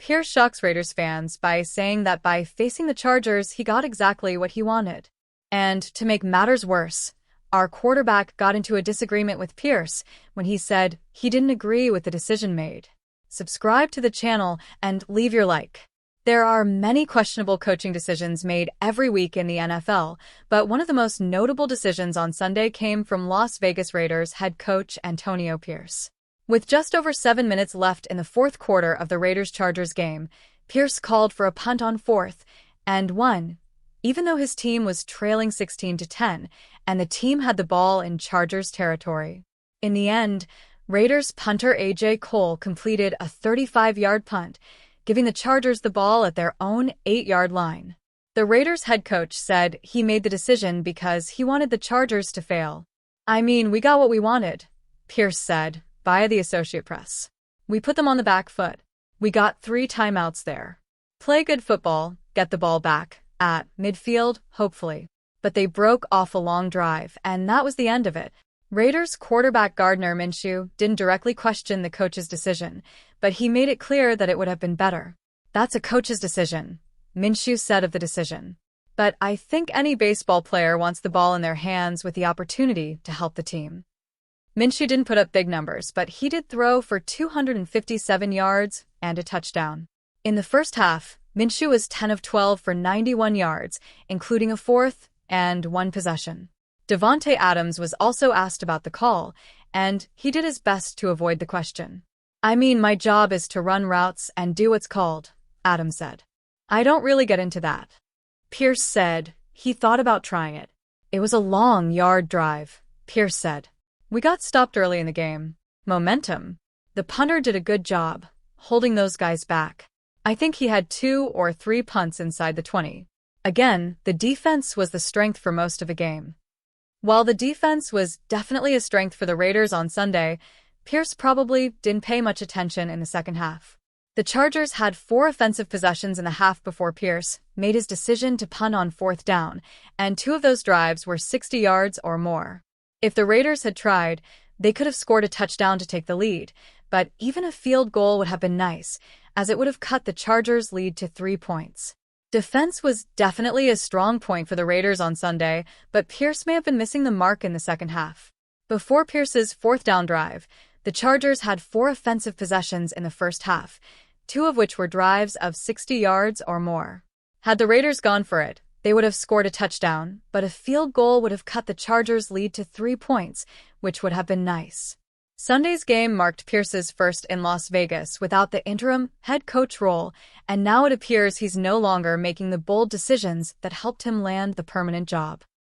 Pierce shocks Raiders fans by saying that by facing the Chargers, he got exactly what he wanted. And to make matters worse, our quarterback got into a disagreement with Pierce when he said he didn't agree with the decision made. Subscribe to the channel and leave your like. There are many questionable coaching decisions made every week in the NFL, but one of the most notable decisions on Sunday came from Las Vegas Raiders head coach Antonio Pierce. With just over 7 minutes left in the fourth quarter of the Raiders-Chargers game, Pierce called for a punt on 4th and 1, even though his team was trailing 16-10, and the team had the ball in Chargers territory. In the end, Raiders punter A.J. Cole completed a 35-yard punt, giving the Chargers the ball at their own 8-yard line. The Raiders head coach said he made the decision because he wanted the Chargers to fail. "I mean, we got what we wanted," Pierce said, via the Associated Press. "We put them on the back foot. We got 3 timeouts there. Play good football, get the ball back, at midfield, hopefully." But they broke off a long drive, and that was the end of it. Raiders quarterback Gardner Minshew didn't directly question the coach's decision, but he made it clear that it would have been better. "That's a coach's decision," Minshew said of the decision. "But I think any baseball player wants the ball in their hands with the opportunity to help the team." Minshew didn't put up big numbers, but he did throw for 257 yards and a touchdown. In the first half, Minshew was 10 of 12 for 91 yards, including a 4th and 1 possession. Davante Adams was also asked about the call, and he did his best to avoid the question. "I mean, my job is to run routes and do what's called," Adams said. "I don't really get into that." Pierce said he thought about trying it. "It was a long yard drive," Pierce said. "We got stopped early in the game. Momentum. The punter did a good job, holding those guys back. I think he had 2 or 3 punts inside the 20. Again, the defense was the strength for most of the game." While the defense was definitely a strength for the Raiders on Sunday, Pierce probably didn't pay much attention in the second half. The Chargers had 4 offensive possessions in the half before Pierce made his decision to punt on 4th down, and 2 of those drives were 60 yards or more. If the Raiders had tried, they could have scored a touchdown to take the lead, but even a field goal would have been nice, as it would have cut the Chargers' lead to 3 points. Defense was definitely a strong point for the Raiders on Sunday, but Pierce may have been missing the mark in the second half. Before Pierce's 4th down drive, the Chargers had 4 offensive possessions in the first half, 2 of which were drives of 60 yards or more. Had the Raiders gone for it, they would have scored a touchdown, but a field goal would have cut the Chargers' lead to 3 points, which would have been nice. Sunday's game marked Pierce's first in Las Vegas without the interim head coach role, and now it appears he's no longer making the bold decisions that helped him land the permanent job.